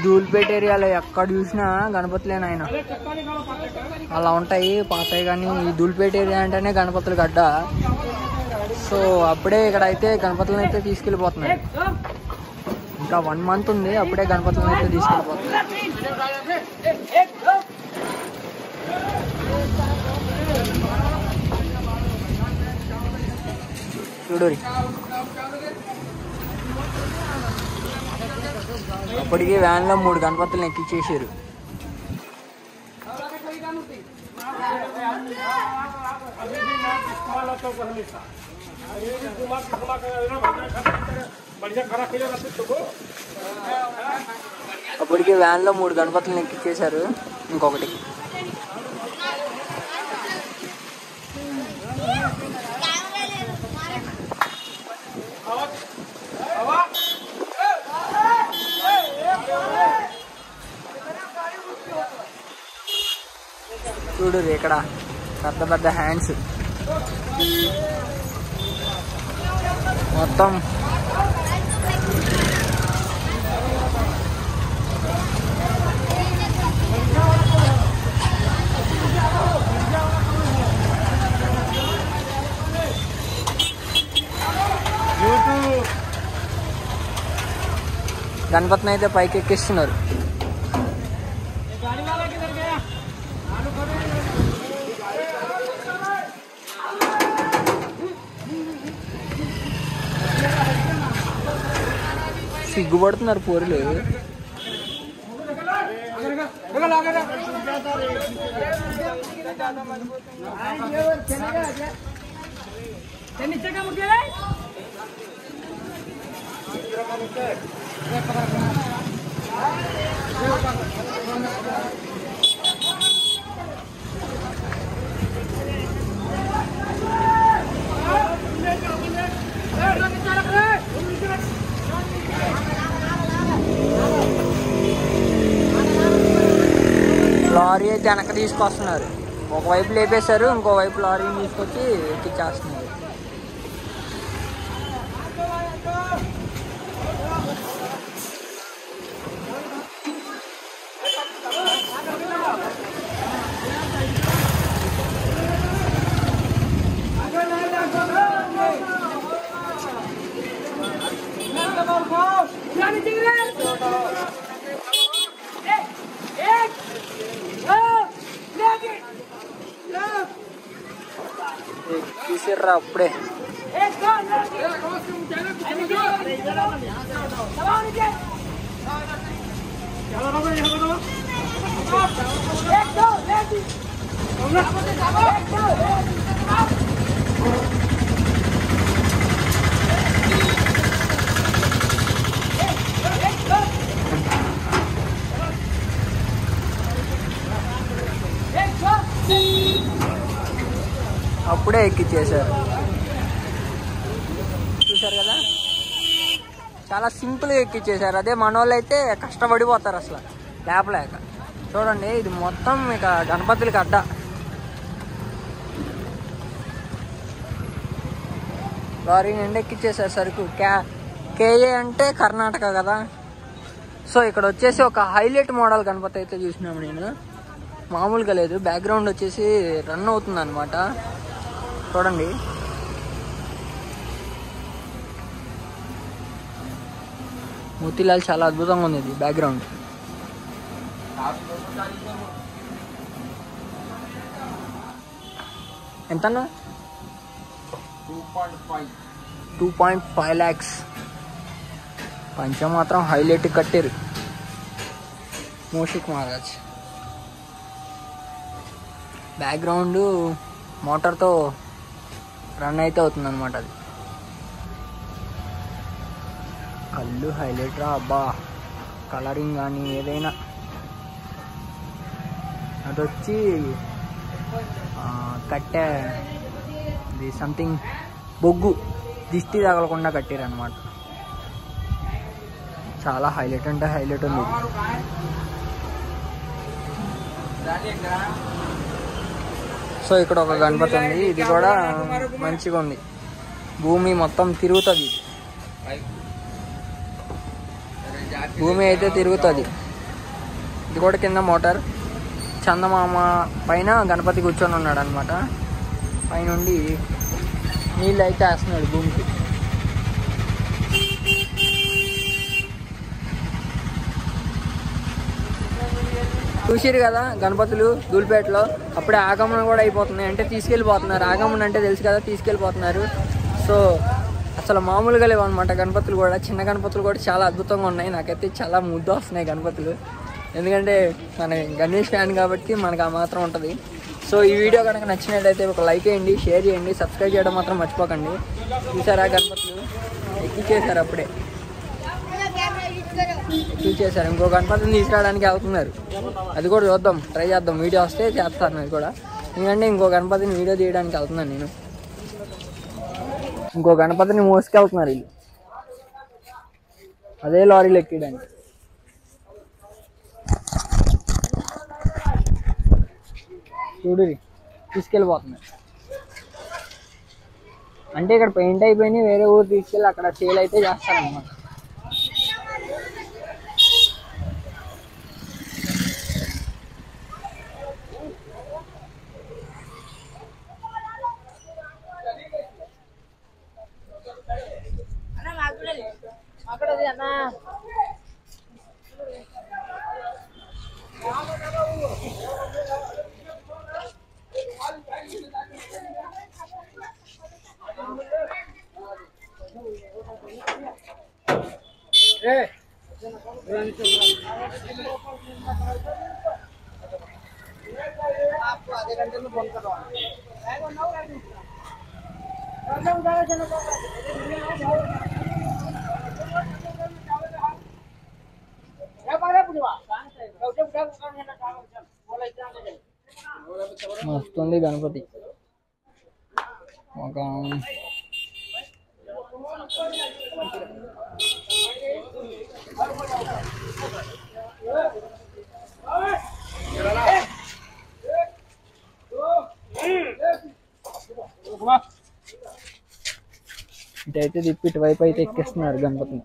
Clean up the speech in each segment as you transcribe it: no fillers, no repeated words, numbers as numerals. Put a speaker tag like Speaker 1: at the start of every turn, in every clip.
Speaker 1: ధూల్పేట ఏరియాలో ఎక్కడ చూసినా గణపతులేనా ఆయన, అలా ఉంటాయి పాతవి. కానీ ఈ ధూల్పేట ఏరియా అంటేనే గణపతులు గడ్డ. సో అప్పుడే ఇక్కడ అయితే గణపతులను అయితే తీసుకెళ్ళిపోతున్నారు. ఇంకా 1 month ఉంది, అప్పుడే గణపతులను అయితే తీసుకెళ్ళిపోతున్నారు. చూడరి అప్పటికి వ్యాన్లో 3 గణపతులను ఎక్కించేసారు. అప్పటికి వ్యాన్లో 3 గణపతులను ఎక్కించేశారు. ఇంకొకటి చూడు ఇక్కడ పెద్ద పెద్ద హ్యాండ్స్ మొత్తం. గణపతిని అయితే పైకి ఎక్కిస్తున్నారు. సిగ్గుపడుతున్నారు పోరులు. లారీ అయితే వెనక తీసుకొస్తున్నారు. ఒకవైపు లేపేశారు, ఇంకోవైపు లారీని తీసుకొచ్చి ఎక్కిచ్చేస్తున్నారు. తీసిర్రా అప్పుడే. అప్పుడే ఎక్కిచ్చేసారు. చూసారు కదా, చాలా సింపుల్గా ఎక్కిచ్చేసారు. అదే మనోళ్ళు అయితే కష్టపడిపోతారు అసలు లేపలేక. చూడండి, ఇది మొత్తం ఇక గణపతులకి అడ్డ. లారీ నిండా ఎక్కిచ్చేసారు సరుకు. కేఏ అంటే కర్ణాటక కదా. సో ఇక్కడ వచ్చేసి ఒక హైలైట్ మోడల్ గణపతి అయితే చూసినాము నేను. మామూలుగా లేదు. బ్యాక్గ్రౌండ్ వచ్చేసి రన్ అవుతుంది అనమాట. చూడండి, మోతీలాల్ చాలా అద్భుతంగా ఉంది ఇది బ్యాక్గ్రౌండ్. ఎంతన్నా? 2.5 lakhs. పంచ మాత్రం హైలైట్ కట్టారు. మూషిక్ మహారాజ్ బ్యాక్గ్రౌండ్ మోటార్తో రన్ అయితే అవుతుంది అనమాట. అది కళ్ళు హైలైట్ రా అబ్బా. కలరింగ్ కానీ ఏదైనా. అదొచ్చి కట్టే ఇది సంథింగ్ బొగ్గు దిష్టి తగలకుండా కట్టారు అనమాట. చాలా హైలైట్ అంటే హైలైట్ ఉంది. సో ఇక్కడ ఒక గణపతి ఉంది. ఇది కూడా మంచిగా ఉంది. భూమి మొత్తం తిరుగుతుంది. భూమి అయితే తిరుగుతుంది. ఇది కూడా కింద మోటార్. చందమామ పైన గణపతి కూర్చొని ఉన్నాడు అనమాట. పైనుండి నీళ్ళు అయితే వేస్తున్నాడు భూమికి. చూసిరు కదా గణపతులు ధూళిపేటలో. అప్పుడే ఆగమనం కూడా అయిపోతున్నాయి, అంటే తీసుకెళ్ళిపోతున్నారు. ఆగమనం అంటే తెలుసు కదా, తీసుకెళ్ళిపోతున్నారు. సో అసలు మామూలుగా లేవు అనమాట గణపతులు కూడా. చిన్న గణపతులు కూడా చాలా అద్భుతంగా ఉన్నాయి. నాకైతే చాలా ముద్దు వస్తున్నాయి గణపతులు. ఎందుకంటే మన గణేష్ ఫ్యాన్ కాబట్టి మనకు ఆ మాత్రం ఉంటుంది. సో ఈ వీడియో కనుక నచ్చినట్టయితే ఒక లైక్ చేయండి, షేర్ చేయండి, సబ్స్క్రైబ్ చేయడం మాత్రం మర్చిపోకండి. చూసారా గణపతులు ఎక్కిచ్చేసారు, అప్పుడే ఎక్కిచ్చేసారు. ఇంకో గణపతిని తీసుకురావడానికి అవుతున్నారు. అది కూడా చూద్దాం, ట్రై చేద్దాం. వీడియో వస్తే చేస్తాను అది కూడా. ఎందుకంటే ఇంకో గణపతిని వీడియో తీయడానికి వెళ్తున్నాను నేను. ఇంకో గణపతిని మోసుకెళ్తున్నారు వీళ్ళు, అదే లారీలు ఎక్కడానికి. చూడు తీసుకెళ్ళిపోతున్నారు. అంటే ఇక్కడ పెయింట్ అయిపోయి వేరే ఊరు తీసుకెళ్ళి అక్కడ సేల్ అయితే చేస్తారన్నమాట. మస్తుంది గణపతి. ఒక ఇటైతే తిప్పి ఇటువైపు అయితే ఎక్కిస్తున్నారు గణపతిని.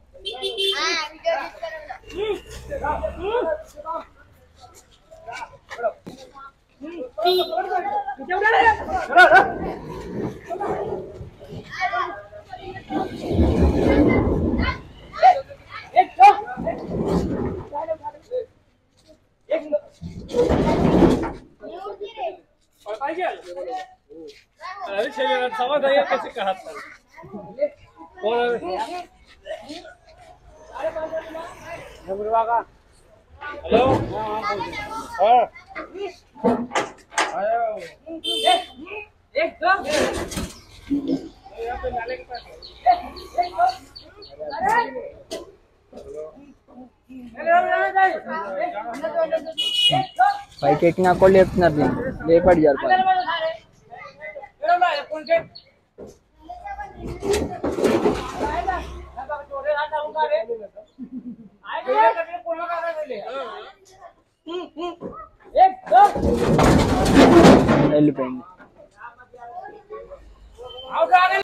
Speaker 1: పైకి ఎక్కినా కూడా లేపుతున్నారు, లేపాడు జరపాలి. వెళ్ళిపోయింది.